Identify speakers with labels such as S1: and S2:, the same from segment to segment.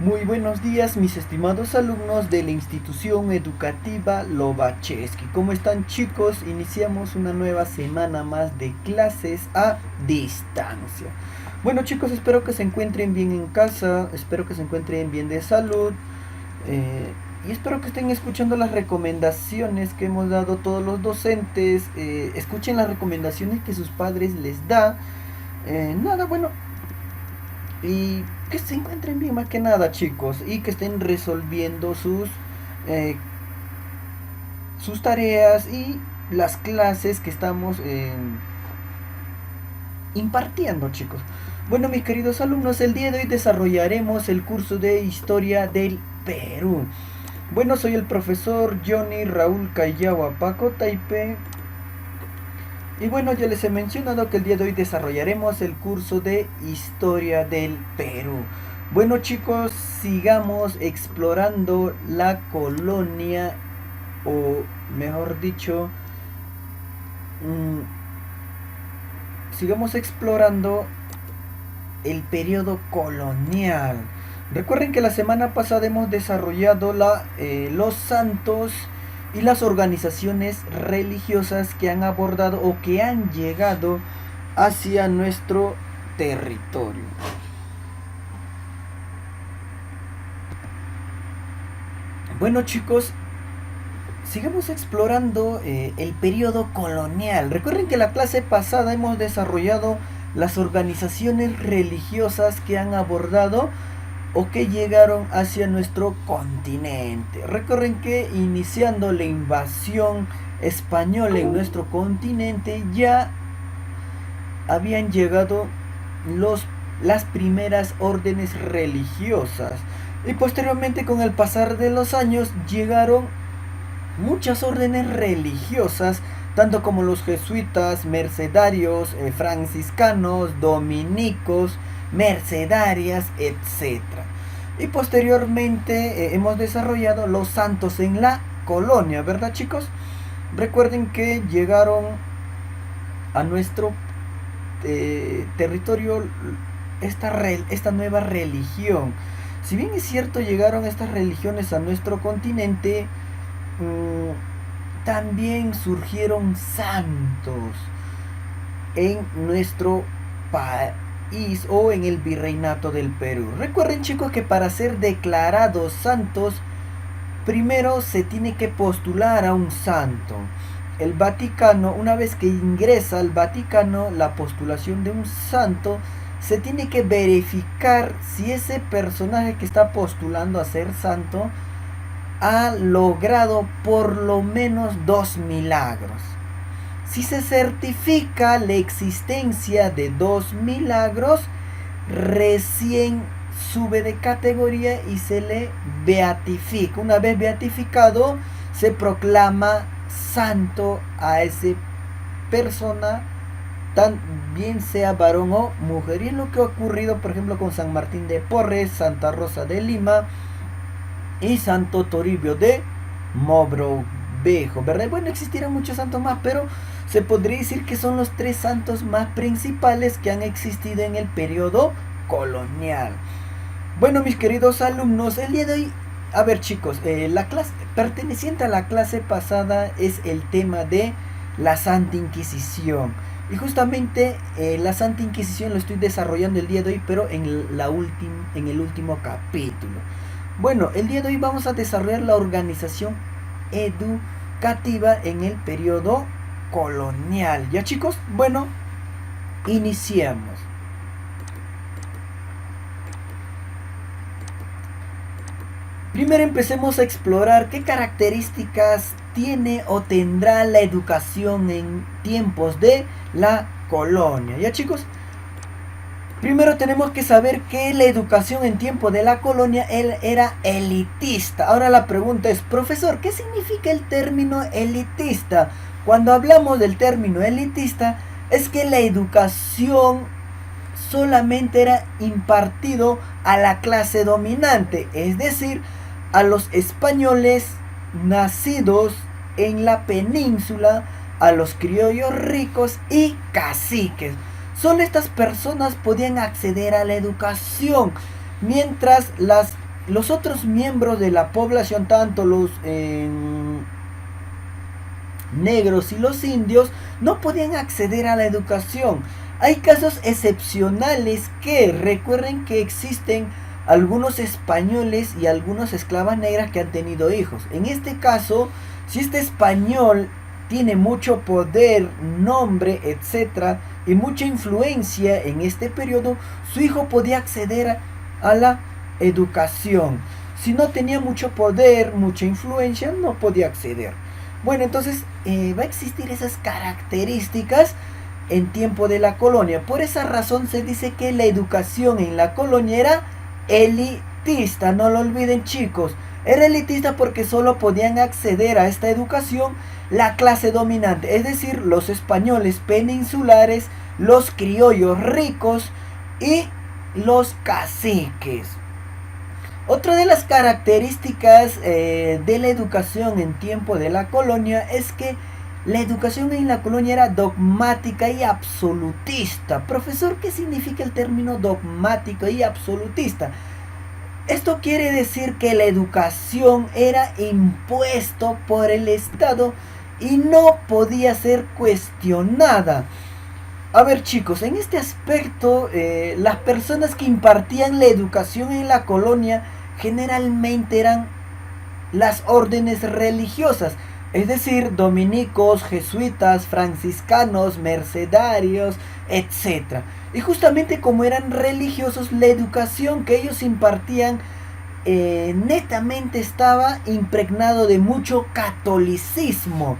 S1: Muy buenos días, mis estimados alumnos de la institución educativa Lobaczewski. ¿Cómo están, chicos? Iniciamos una nueva semana más de clases a distancia. Bueno, chicos, espero que se encuentren bien en casa, espero que se encuentren bien de salud y espero que estén escuchando las recomendaciones que hemos dado todos los docentes. Escuchen las recomendaciones que sus padres les da. Nada, bueno, y que se encuentren bien más que nada, chicos, y que estén resolviendo eh, sus tareas y las clases que estamos impartiendo, chicos. Bueno, mis queridos alumnos, el día de hoy desarrollaremos el curso de Historia del Perú. Bueno, soy el profesor Johnny Raúl Callao Paco Taipe. Y bueno, ya les he mencionado que el día de hoy desarrollaremos el curso de Historia del Perú. Bueno, chicos, sigamos explorando la colonia, o mejor dicho, sigamos explorando el periodo colonial. Recuerden que la semana pasada hemos desarrollado los santos y las organizaciones religiosas que han abordado o que han llegado hacia nuestro territorio. Bueno, chicos, sigamos explorando el periodo colonial. Recuerden que la clase pasada hemos desarrollado las organizaciones religiosas que han abordado o que llegaron hacia nuestro continente. Recuerden que iniciando la invasión española en nuestro continente ya habían llegado las primeras órdenes religiosas y posteriormente con el pasar de los años llegaron muchas órdenes religiosas, tanto como los jesuitas, mercedarios, franciscanos, dominicos, mercedarias, etc. Y posteriormente hemos desarrollado los santos en la colonia, ¿verdad, chicos? Recuerden que llegaron a nuestro territorio esta nueva religión. Si bien es cierto, llegaron estas religiones a nuestro continente, también surgieron santos en nuestro país o en el virreinato del Perú. Recuerden, chicos, que para ser declarados santos primero se tiene que postular a un santo. El Vaticano, una vez que ingresa al Vaticano la postulación de un santo, se tiene que verificar si ese personaje que está postulando a ser santo ha logrado por lo menos 2 milagros. Si se certifica la existencia de 2 milagros, recién sube de categoría y se le beatifica. Una vez beatificado, se proclama santo a esa persona, bien sea varón o mujer. Y es lo que ha ocurrido, por ejemplo, con San Martín de Porres, Santa Rosa de Lima y Santo Toribio de Mogrovejo, ¿verdad? Bueno, existieron muchos santos más, pero se podría decir que son los 3 santos más principales que han existido en el periodo colonial. Bueno, mis queridos alumnos, el día de hoy, a ver, chicos, la clase perteneciente a la clase pasada es el tema de la Santa Inquisición. Y justamente la Santa Inquisición lo estoy desarrollando el día de hoy, pero en el último capítulo. Bueno, el día de hoy vamos a desarrollar la organización educativa en el periodo colonial. ¿Ya, chicos? Bueno, iniciamos. Primero empecemos a explorar qué características tiene o tendrá la educación en tiempos de la colonia. ¿Ya, chicos? Primero tenemos que saber que la educación en tiempo de la colonia era elitista. Ahora la pregunta es, profesor, ¿qué significa el término elitista? Cuando hablamos del término elitista, es que la educación solamente era impartido a la clase dominante, es decir, a los españoles nacidos en la península, a los criollos ricos y caciques. Solo estas personas podían acceder a la educación, mientras las los otros miembros de la población, tanto los negros y los indios, no podían acceder a la educación. Hay casos excepcionales que recuerden que existen algunos españoles y algunas esclavas negras que han tenido hijos. En este caso, si este español tiene mucho poder, nombre, etcétera, y mucha influencia en este periodo, su hijo podía acceder a la educación. Si no tenía mucho poder, mucha influencia, no podía acceder. Bueno, entonces va a existir esas características en tiempo de la colonia. Por esa razón se dice que la educación en la colonia era elitista. No lo olviden, chicos. Era elitista porque solo podían acceder a esta educación la clase dominante, es decir, los españoles peninsulares, los criollos ricos y los caciques. Otra de las características de la educación en tiempo de la colonia es que la educación en la colonia era dogmática y absolutista. Profesor, ¿qué significa el término dogmático y absolutista? Esto quiere decir que la educación era impuesto por el Estado y no podía ser cuestionada. A ver, chicos, en este aspecto, las personas que impartían la educación en la colonia generalmente eran las órdenes religiosas, es decir, dominicos, jesuitas, franciscanos, mercedarios, etc. Y justamente como eran religiosos, la educación que ellos impartían netamente estaba impregnado de mucho catolicismo.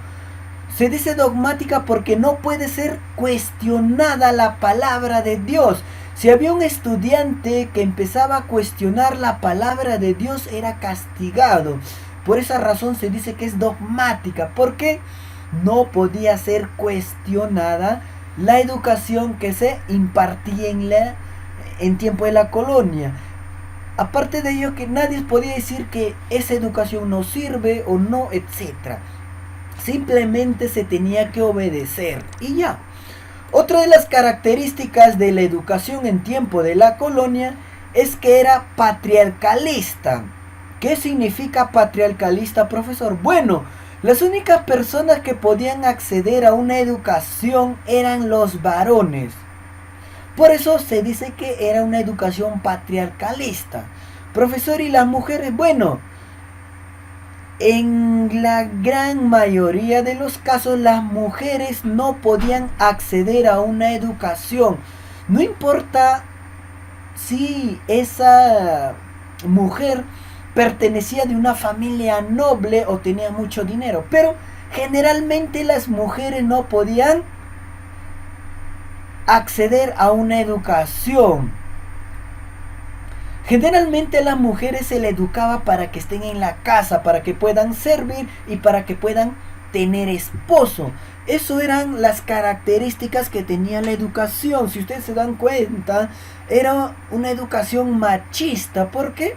S1: Se dice dogmática porque no puede ser cuestionada la palabra de Dios. Si había un estudiante que empezaba a cuestionar la palabra de Dios, era castigado. Por esa razón se dice que es dogmática, porque no podía ser cuestionada la educación que se impartía en tiempo de la colonia. Aparte de ello, que nadie podía decir que esa educación no sirve o no, etc. Simplemente se tenía que obedecer y ya. Otra de las características de la educación en tiempo de la colonia es que era patriarcalista. ¿Qué significa patriarcalista, profesor? Bueno, las únicas personas que podían acceder a una educación eran los varones. Por eso se dice que era una educación patriarcalista. Profesor, ¿y las mujeres? Bueno, en la gran mayoría de los casos las mujeres no podían acceder a una educación. No importa si esa mujer pertenecía de una familia noble o tenía mucho dinero, pero generalmente las mujeres no podían acceder a una educación. Generalmente a las mujeres se les educaba para que estén en la casa, para que puedan servir y para que puedan tener esposo. Eso eran las características que tenía la educación. Si ustedes se dan cuenta, era una educación machista porque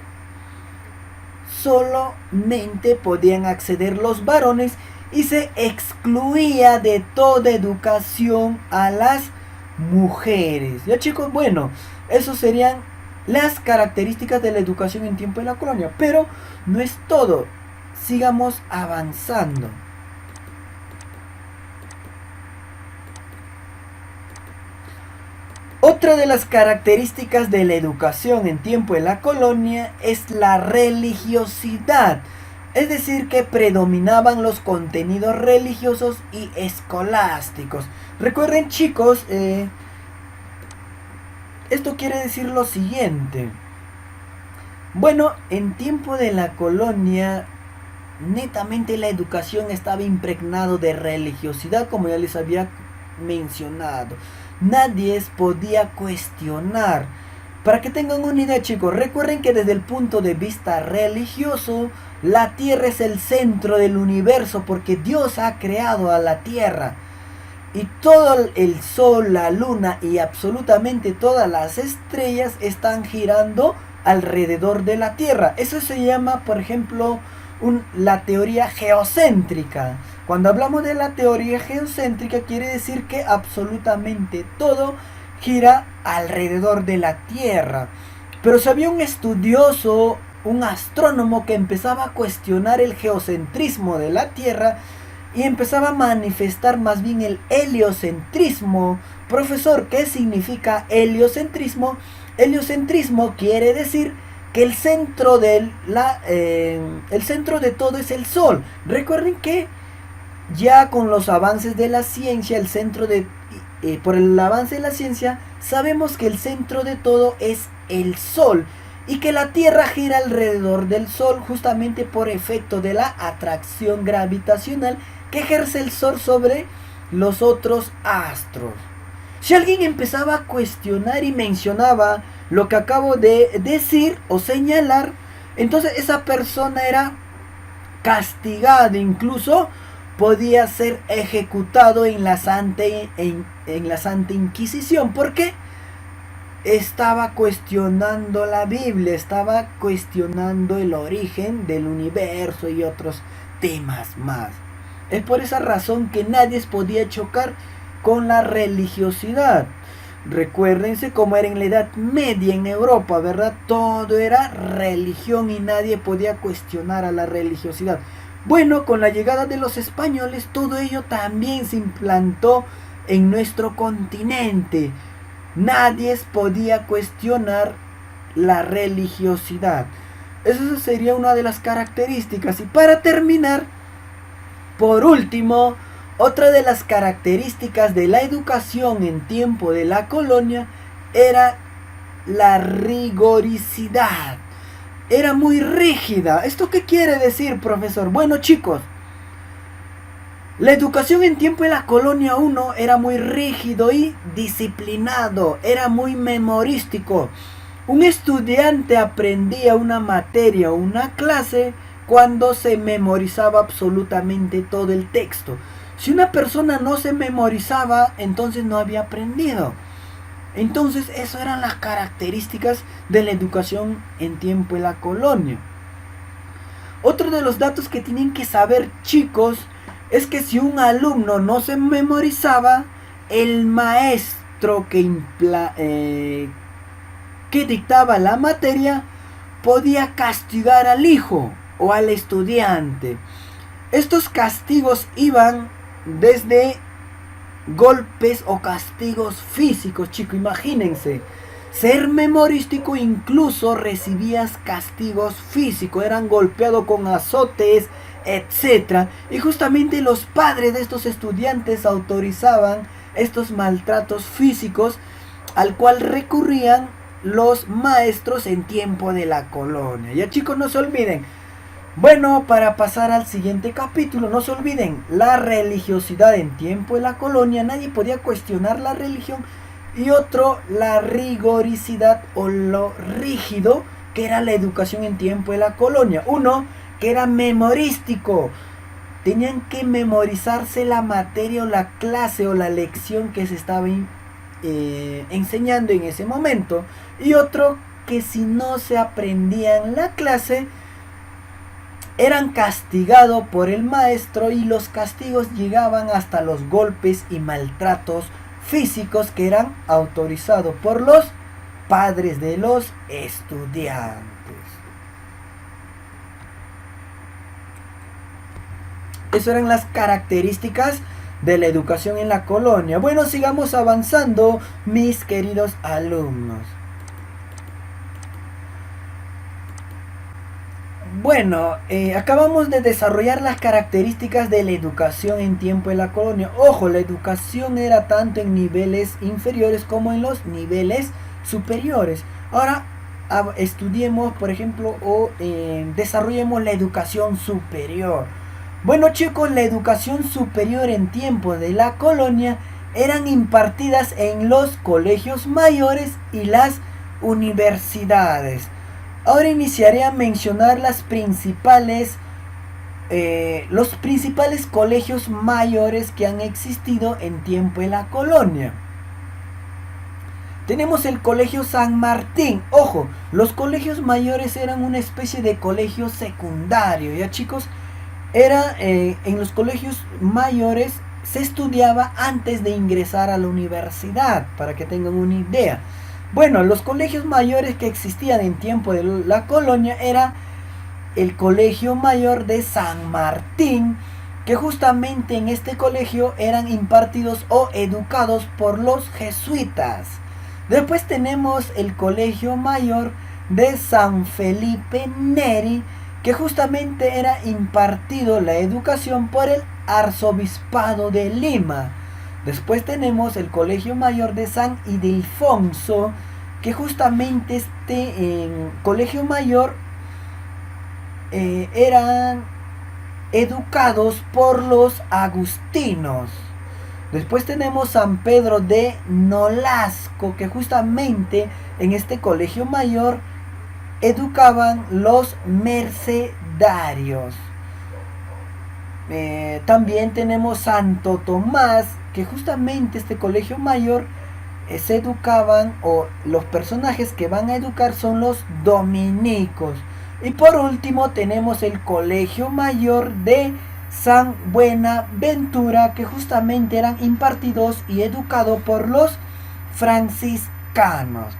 S1: solamente podían acceder los varones y se excluía de toda educación a las mujeres. Ya, chicos, bueno, esos serían las características de la educación en tiempo de la colonia, pero no es todo. Sigamos avanzando. Otra de las características de la educación en tiempo de la colonia es la religiosidad, es decir, que predominaban los contenidos religiosos y escolásticos. Recuerden, chicos, esto quiere decir lo siguiente. Bueno, en tiempo de la colonia, netamente la educación estaba impregnado de religiosidad, como ya les había mencionado. Nadie podía cuestionar. Para que tengan una idea, chicos, recuerden que desde el punto de vista religioso, la Tierra es el centro del universo porque Dios ha creado a la Tierra. Y todo el sol, la luna y absolutamente todas las estrellas están girando alrededor de la Tierra. Eso se llama, por ejemplo, la teoría geocéntrica. Cuando hablamos de la teoría geocéntrica, quiere decir que absolutamente todo gira alrededor de la Tierra. Pero si había un estudioso un astrónomo que empezaba a cuestionar el geocentrismo de la Tierra y empezaba a manifestar más bien el heliocentrismo. Profesor, ¿qué significa heliocentrismo? Heliocentrismo quiere decir que el centro de todo es el Sol. Recuerden que ya con los avances de la ciencia, por el avance de la ciencia, sabemos que el centro de todo es el Sol y que la Tierra gira alrededor del Sol justamente por efecto de la atracción gravitacional que ejerce el Sol sobre los otros astros. Si alguien empezaba a cuestionar y mencionaba lo que acabo de decir o señalar, entonces esa persona era castigada, incluso podía ser ejecutado en la Santa Inquisición. ¿Por qué? Estaba cuestionando la Biblia, estaba cuestionando el origen del universo y otros temas más. Es por esa razón que nadie podía chocar con la religiosidad. Recuérdense cómo era en la Edad Media en Europa, ¿verdad? Todo era religión y nadie podía cuestionar a la religiosidad. Bueno, con la llegada de los españoles, todo ello también se implantó en nuestro continente. Nadie podía cuestionar la religiosidad. Esa sería una de las características. Y para terminar, por último, otra de las características de la educación en tiempo de la colonia era la rigoricidad. Era muy rígida. ¿Esto qué quiere decir, profesor? Bueno, chicos, la educación en tiempo de la colonia 1 era muy rígido y disciplinado, era muy memorístico. Un estudiante aprendía una materia o una clase cuando se memorizaba absolutamente todo el texto. Si una persona no se memorizaba, entonces no había aprendido. Entonces, esas eran las características de la educación en tiempo de la colonia. Otro de los datos que tienen que saber, chicos, es que si un alumno no se memorizaba, el maestro que dictaba la materia podía castigar al hijo o al estudiante. Estos castigos iban desde golpes o castigos físicos, chicos. Imagínense, ser memorístico, incluso recibías castigos físicos, eran golpeados con azotes, etc. Y justamente los padres de estos estudiantes autorizaban estos maltratos físicos al cual recurrían los maestros en tiempo de la colonia. Ya, chicos, no se olviden. Bueno, para pasar al siguiente capítulo, no se olviden, la religiosidad en tiempo de la colonia, nadie podía cuestionar la religión. Y otro, la rigoricidad o lo rígido, que era la educación en tiempo de la colonia. Uno, que era memorístico. Tenían que memorizarse la materia o la clase o la lección que se estaba enseñando en ese momento. Y otro, que si no se aprendían la clase, eran castigados por el maestro, y los castigos llegaban hasta los golpes y maltratos físicos que eran autorizados por los padres de los estudiantes. Esas eran las características de la educación en la colonia. Bueno, sigamos avanzando, mis queridos alumnos. Bueno, acabamos de desarrollar las características de la educación en tiempo de la colonia. Ojo, la educación era tanto en niveles inferiores como en los niveles superiores. Ahora estudiemos, por ejemplo, o desarrollemos la educación superior. Bueno, chicos, la educación superior en tiempo de la colonia eran impartidas en los colegios mayores y las universidades. Ahora iniciaré a mencionar los principales colegios mayores que han existido en tiempo de la colonia. Tenemos el Colegio San Martín. Ojo, los colegios mayores eran una especie de colegio secundario, ¿ya, chicos? En los colegios mayores se estudiaba antes de ingresar a la universidad, para que tengan una idea. Bueno, los colegios mayores que existían en tiempo de la colonia era el Colegio Mayor de San Martín, que justamente en este colegio eran impartidos o educados por los jesuitas. Después tenemos el Colegio Mayor de San Felipe Neri, que justamente era impartido la educación por el Arzobispado de Lima. Después tenemos el Colegio Mayor de San Ildefonso, que justamente colegio mayor eran educados por los agustinos. Después tenemos San Pedro de Nolasco, que justamente en este colegio mayor educaban los mercedarios. También tenemos Santo Tomás, que justamente este colegio mayor se educaban, o los personajes que van a educar son los dominicos. Y por último tenemos el Colegio Mayor de San Buenaventura, que justamente eran impartidos y educados por los franciscanos.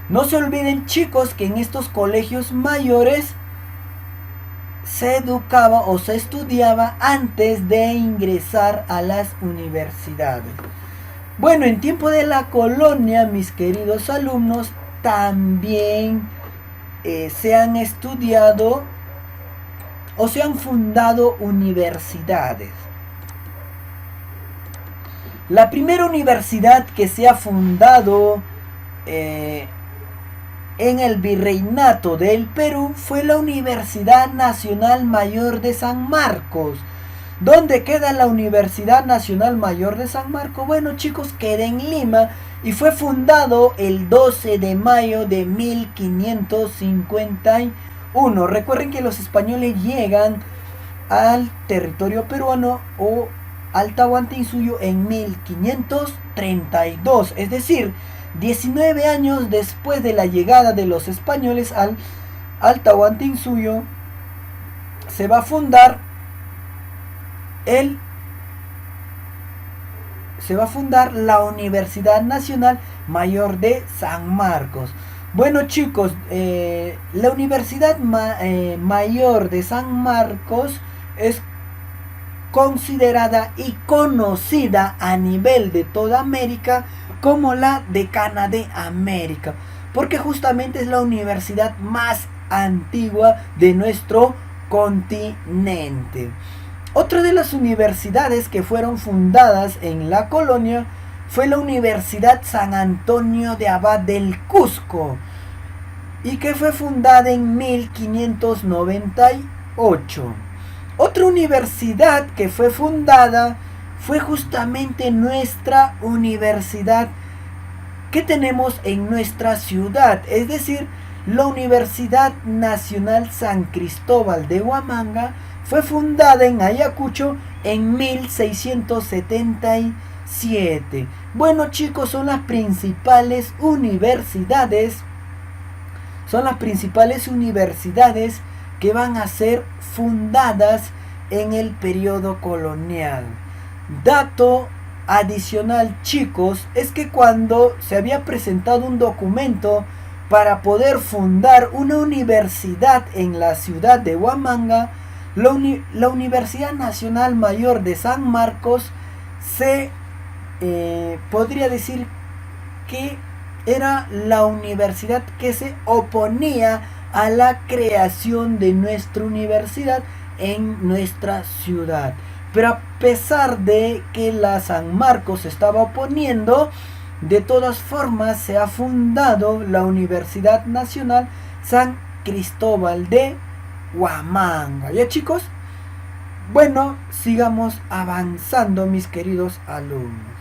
S1: No se olviden, chicos, que en estos colegios mayores se educaba o se estudiaba antes de ingresar a las universidades. Bueno, en tiempo de la colonia, mis queridos alumnos, también se han estudiado o se han fundado universidades. La primera universidad que se ha fundado en el Virreinato del Perú fue la Universidad Nacional Mayor de San Marcos. ¿Dónde queda la Universidad Nacional Mayor de San Marcos? Bueno, chicos, queda en Lima y fue fundado el 12 de mayo de 1551. Recuerden que los españoles llegan al territorio peruano o al Tahuantinsuyo en 1532, es decir, 19 años después de la llegada de los españoles al Tahuantinsuyo, se va a fundar la Universidad Nacional Mayor de San Marcos. Bueno, chicos, la Universidad Mayor de San Marcos es considerada y conocida a nivel de toda América como la Decana de América, porque justamente es la universidad más antigua de nuestro continente. Otra de las universidades que fueron fundadas en la colonia fue la Universidad San Antonio de Abad del Cusco, y que fue fundada en 1598. Otra universidad que fue fundada fue justamente nuestra universidad que tenemos en nuestra ciudad, es decir, la Universidad Nacional San Cristóbal de Huamanga. Fue fundada en Ayacucho en 1677. Bueno, chicos, son las principales universidades que van a ser fundadas en el periodo colonial. Dato adicional, chicos, es que cuando se había presentado un documento para poder fundar una universidad en la ciudad de Huamanga, la Universidad Nacional Mayor de San Marcos se podría decir que era la universidad que se oponía a la creación de nuestra universidad en nuestra ciudad. Pero a pesar de que la San Marcos se estaba oponiendo, de todas formas se ha fundado la Universidad Nacional San Cristóbal de Huamanga. ¿Ya, chicos? Bueno, sigamos avanzando, mis queridos alumnos.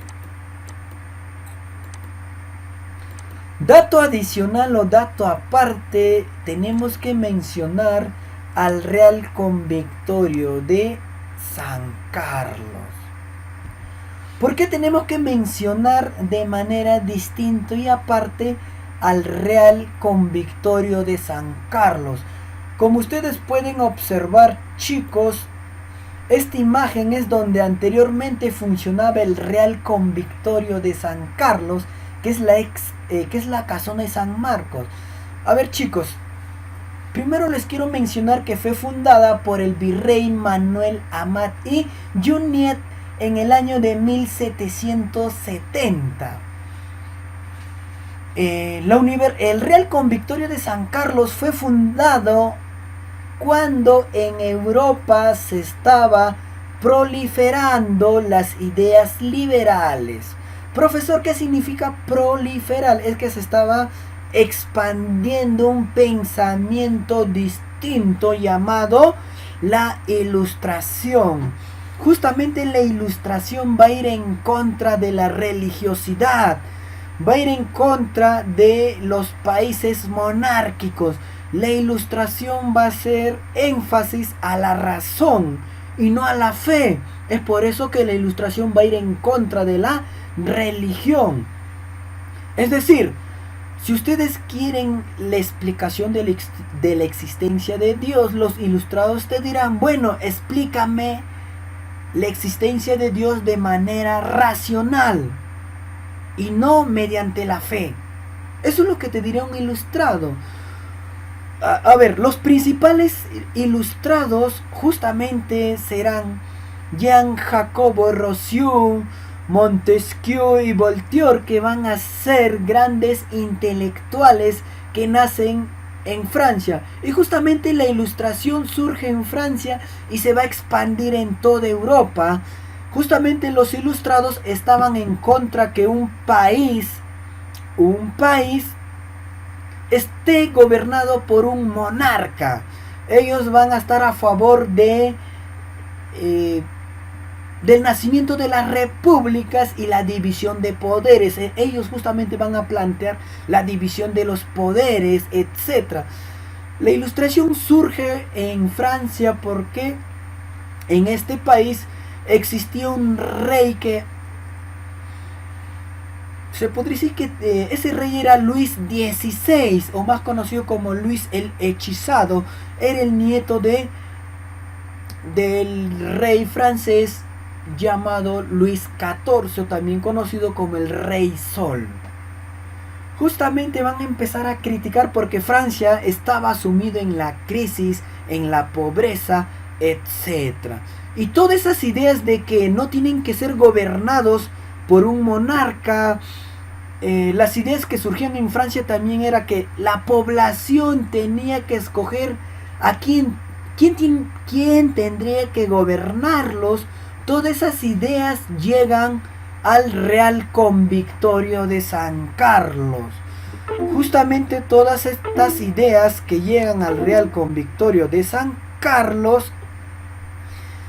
S1: Dato adicional o dato aparte, tenemos que mencionar al Real Convictorio de San Carlos. ¿Por qué tenemos que mencionar de manera distinta y aparte al Real Convictorio de San Carlos? Como ustedes pueden observar, chicos, esta imagen es donde anteriormente funcionaba el Real Convictorio de San Carlos, que es la ex ¿qué es la Casona de San Marcos? A ver, chicos, primero les quiero mencionar que fue fundada por el virrey Manuel Amat y Junyent en el año de 1770. El Real Convictorio de San Carlos fue fundado cuando en Europa se estaba proliferando las ideas liberales. Profesor, ¿qué significa proliferar? Es que se estaba expandiendo un pensamiento distinto llamado la Ilustración. Justamente la Ilustración va a ir en contra de la religiosidad, va a ir en contra de los países monárquicos. La Ilustración va a hacer énfasis a la razón y no a la fe. Es por eso que la Ilustración va a ir en contra de la religión. Es decir, si ustedes quieren la explicación de la existencia de Dios, los ilustrados te dirán, bueno, explícame la existencia de Dios de manera racional y no mediante la fe. Eso es lo que te dirá un ilustrado. A ver, los principales ilustrados justamente serán Jean Jacobo Rousseau, Montesquieu y Voltaire, que van a ser grandes intelectuales que nacen en Francia. Y justamente la Ilustración surge en Francia y se va a expandir en toda Europa. Justamente los ilustrados estaban en contra que un país esté gobernado por un monarca. Ellos van a estar a favor del nacimiento de las repúblicas y la división de poderes. Ellos justamente van a plantear la división de los poderes, etc. La Ilustración surge en Francia porque en este país existía un rey que se podría decir que ese rey era Luis XVI, o más conocido como Luis el Hechizado. Era el nieto del rey francés llamado Luis XIV, también conocido como el Rey Sol. Justamente van a empezar a criticar porque Francia estaba sumido en la crisis, en la pobreza, etc. Y todas esas ideas de que no tienen que ser gobernados por un monarca, las ideas que surgían en Francia también era que la población tenía que escoger a quién tendría que gobernarlos. Todas esas ideas llegan al Real Convictorio de San Carlos. Justamente todas estas ideas que llegan al Real Convictorio de San Carlos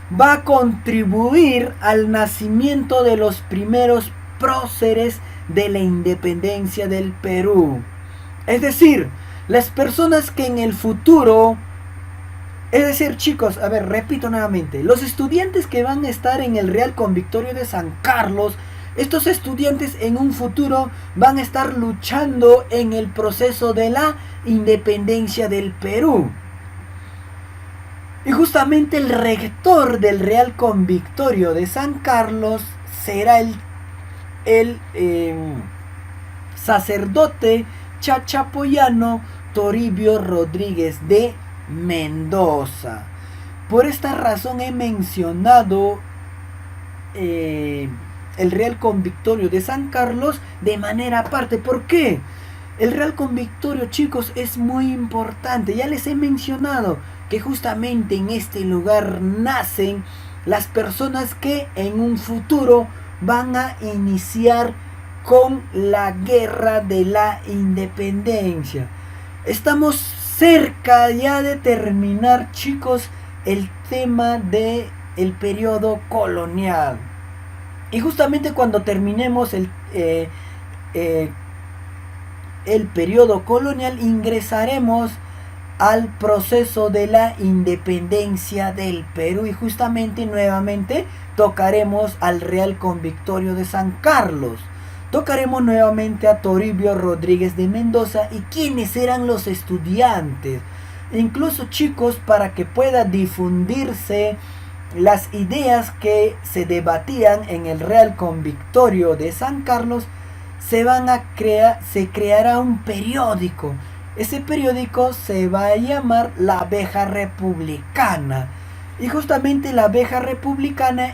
S1: va a contribuir al nacimiento de los primeros próceres de la independencia del Perú. Es decir, las personas que en el futuro, es decir, chicos, a ver, repito nuevamente, los estudiantes que van a estar en el Real Convictorio de San Carlos, estos estudiantes en un futuro van a estar luchando en el proceso de la independencia del Perú. Y justamente el rector del Real Convictorio de San Carlos será el sacerdote chachapoyano Toribio Rodríguez de Mendoza. Por esta razón he mencionado el Real Convictorio de San Carlos de manera aparte. ¿Por qué? El Real Convictorio, chicos, es muy importante. Ya les he mencionado que justamente en este lugar nacen las personas que en un futuro van a iniciar con la guerra de la independencia. Estamos cerca ya de terminar, chicos, el tema de el periodo colonial. Y justamente cuando terminemos el periodo colonial, ingresaremos al proceso de la independencia del Perú y justamente nuevamente tocaremos al Real Convictorio de San Carlos. Tocaremos nuevamente a Toribio Rodríguez de Mendoza y quiénes eran los estudiantes. Incluso, chicos, para que pueda difundirse las ideas que se debatían en el Real Convictorio de San Carlos, se creará un periódico. Ese periódico se va a llamar La Abeja Republicana. Y justamente La Abeja Republicana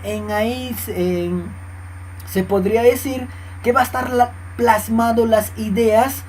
S1: se podría decir que va a estar plasmado las ideas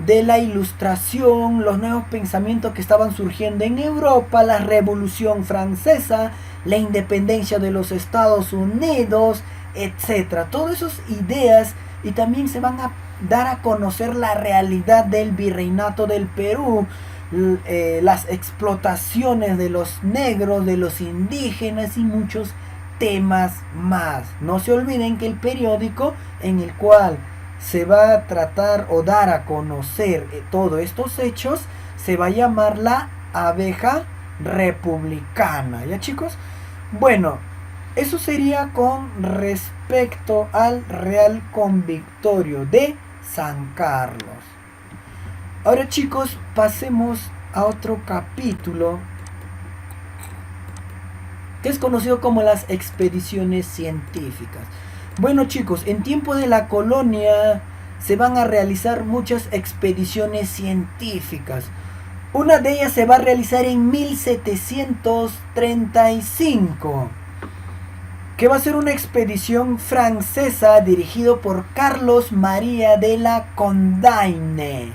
S1: de la ilustración, los nuevos pensamientos que estaban surgiendo en Europa, la Revolución Francesa, la independencia de los Estados Unidos, etcétera. Todas esas ideas, y también se van a dar a conocer la realidad del virreinato del Perú, las explotaciones de los negros, de los indígenas y muchos temas más. No se olviden que el periódico en el cual se va a tratar o dar a conocer todos estos hechos se va a llamar La Abeja Republicana. ¿Ya, chicos? Bueno, eso sería con respecto al Real Convictorio de San Carlos. Ahora, chicos, pasemos a otro capítulo que es conocido como las expediciones científicas. Bueno, chicos, en tiempo de la colonia se van a realizar muchas expediciones científicas. Una de ellas se va a realizar en 1735, que va a ser una expedición francesa dirigido por Carlos María de la Condamine.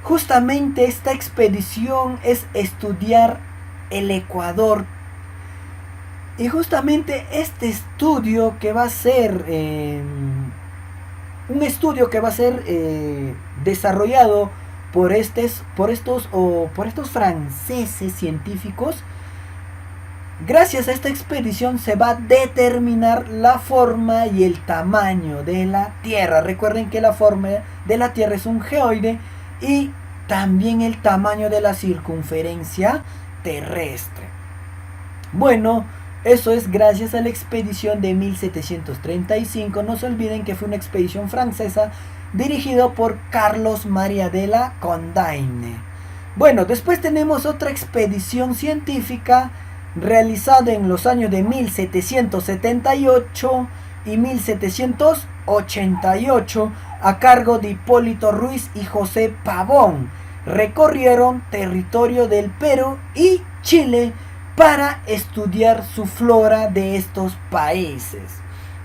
S1: Justamente esta expedición es estudiar el Ecuador. Y justamente este estudio que va a ser un estudio que va a ser desarrollado por estos franceses científicos. Gracias a esta expedición se va a determinar la forma y el tamaño de la Tierra. Recuerden que la forma de la Tierra es un geoide y también el tamaño de la circunferencia terrestre. Bueno, eso es gracias a la expedición de 1735. No se olviden que fue una expedición francesa dirigida por Carlos María de la Condamine. Bueno, después tenemos otra expedición científica realizada en los años de 1778 y 1788 a cargo de Hipólito Ruiz y José Pavón. Recorrieron territorio del Perú y Chile para estudiar su flora de estos países.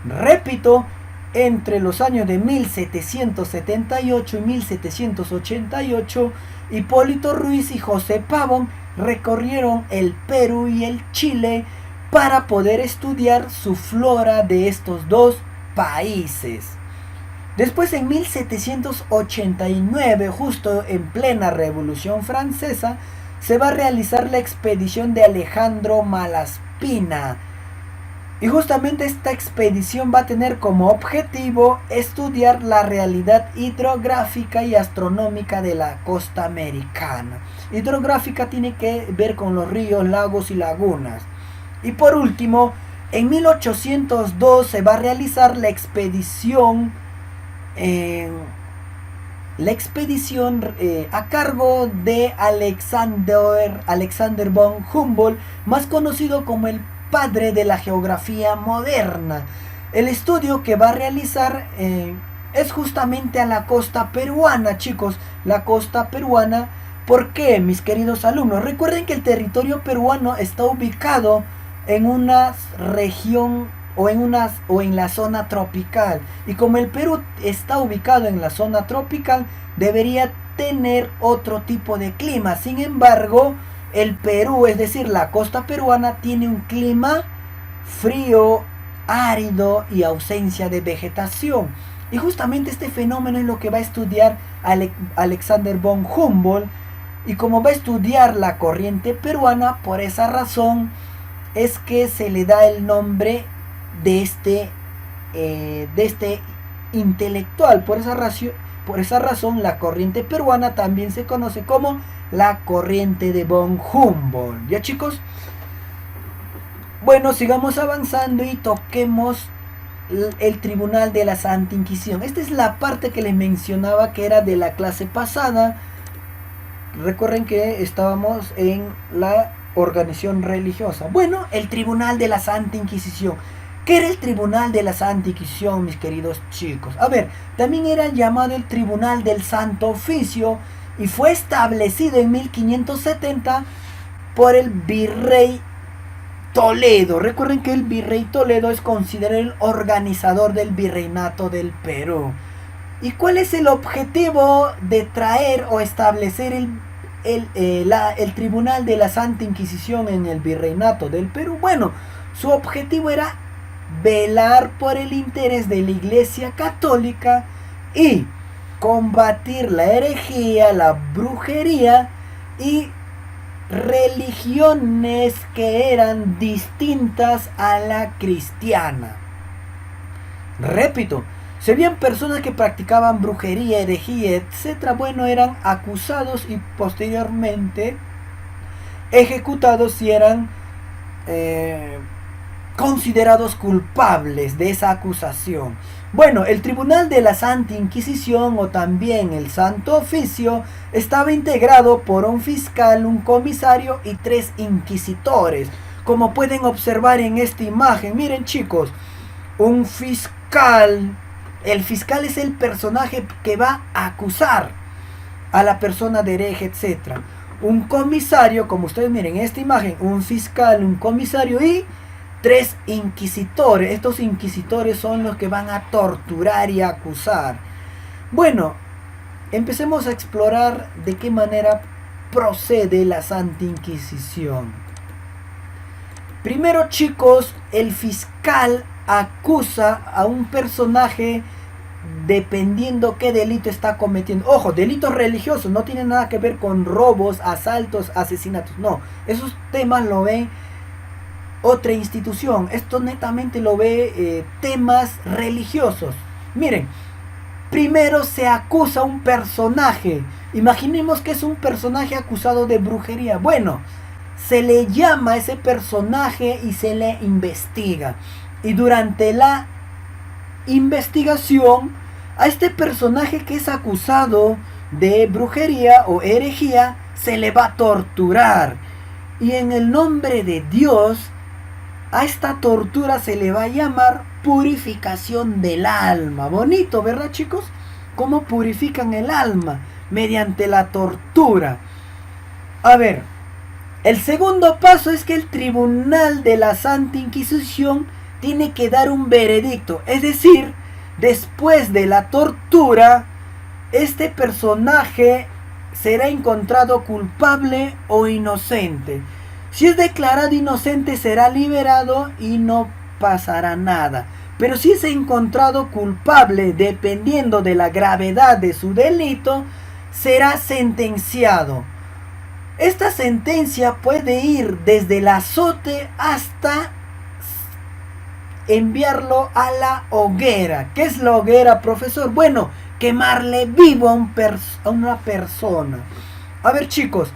S1: Repito, entre los años de 1778 y 1788, Hipólito Ruiz y José Pavón recorrieron el Perú y el Chile para poder estudiar su flora de estos dos países. Después, en 1789, justo en plena Revolución Francesa, se va a realizar la expedición de Alejandro Malaspina. Y justamente esta expedición va a tener como objetivo estudiar la realidad hidrográfica y astronómica de la costa americana. Hidrográfica tiene que ver con los ríos, lagos y lagunas. Y por último, en 1802 se va a realizar la expedición a cargo de Alexander von Humboldt, más conocido como el padre de la geografía moderna. El estudio que va a realizar es justamente a la costa peruana, chicos, la costa peruana. ¿Por qué, mis queridos alumnos? Recuerden que el territorio peruano está ubicado en una región o en la zona tropical, y como el Perú está ubicado en la zona tropical, debería tener otro tipo de clima. Sin embargo, el Perú, es decir, la costa peruana, tiene un clima frío, árido y ausencia de vegetación. Y justamente este fenómeno es lo que va a estudiar Alexander von Humboldt. Y como va a estudiar la corriente peruana, por esa razón es que se le da el nombre de este intelectual. Por esa razón, la corriente peruana también se conoce como la corriente de von Humboldt. ¿Ya, chicos? Bueno, sigamos avanzando y toquemos el Tribunal de la Santa Inquisición. Esta es la parte que les mencionaba que era de la clase pasada. Recuerden que estábamos en la organización religiosa. Bueno, el Tribunal de la Santa Inquisición. ¿Qué era el Tribunal de la Santa Inquisición, mis queridos chicos? A ver, también era llamado el Tribunal del Santo Oficio y fue establecido en 1570 por el virrey Toledo. Recuerden que el virrey Toledo es considerado el organizador del virreinato del Perú. ¿Y cuál es el objetivo de traer o establecer el Tribunal de la Santa Inquisición en el virreinato del Perú? Bueno, su objetivo era velar por el interés de la Iglesia Católica y combatir la herejía, la brujería y religiones que eran distintas a la cristiana. Repito, si habían personas que practicaban brujería, herejía, etc., bueno, eran acusados y posteriormente ejecutados si eran considerados culpables de esa acusación. Bueno, el Tribunal de la Santa Inquisición o también el Santo Oficio estaba integrado por un fiscal, un comisario y 3 inquisitores. Como pueden observar en esta imagen, miren chicos, un fiscal, el fiscal es el personaje que va a acusar a la persona de hereje, etc. Un comisario, como ustedes miren en esta imagen, un fiscal, un comisario y 3 inquisitores. Estos inquisitores son los que van a torturar y acusar. Bueno, empecemos a explorar de qué manera procede la Santa Inquisición. Primero, chicos, el fiscal acusa a un personaje dependiendo qué delito está cometiendo. Ojo, delitos religiosos no tienen nada que ver con robos, asaltos, asesinatos. No, esos temas lo ven otra institución. Esto netamente lo ve temas religiosos. Miren, primero se acusa a un personaje. Imaginemos que es un personaje acusado de brujería. Bueno, se le llama a ese personaje y se le investiga. Y durante la investigación, a este personaje que es acusado de brujería o herejía, se le va a torturar. Y en el nombre de Dios, a esta tortura se le va a llamar purificación del alma. Bonito, ¿verdad, chicos? ¿Cómo purifican el alma? Mediante la tortura. A ver, el segundo paso es que el Tribunal de la Santa Inquisición tiene que dar un veredicto. Es decir, después de la tortura, este personaje será encontrado culpable o inocente. Si es declarado inocente, será liberado y no pasará nada. Pero si es encontrado culpable, dependiendo de la gravedad de su delito, será sentenciado. Esta sentencia puede ir desde el azote hasta enviarlo a la hoguera. ¿Qué es la hoguera, profesor? Bueno, quemarle vivo a una persona. A ver, chicos,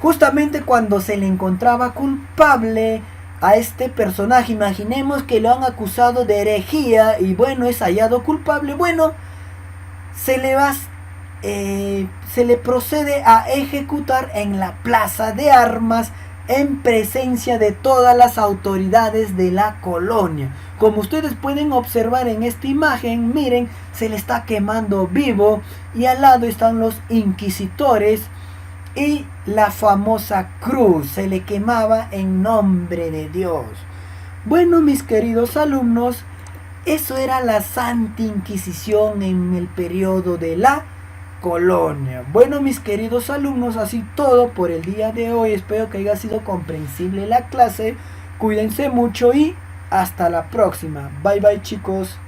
S1: justamente cuando se le encontraba culpable a este personaje, imaginemos que lo han acusado de herejía y bueno, es hallado culpable. Bueno, se le procede a ejecutar en la plaza de armas en presencia de todas las autoridades de la colonia. Como ustedes pueden observar en esta imagen, miren, se le está quemando vivo y al lado están los inquisitores y la famosa cruz, se le quemaba en nombre de Dios. Bueno, mis queridos alumnos, eso era la Santa Inquisición en el periodo de la colonia. Bueno, mis queridos alumnos, así todo por el día de hoy. Espero que haya sido comprensible la clase. Cuídense mucho y hasta la próxima. Bye bye, chicos.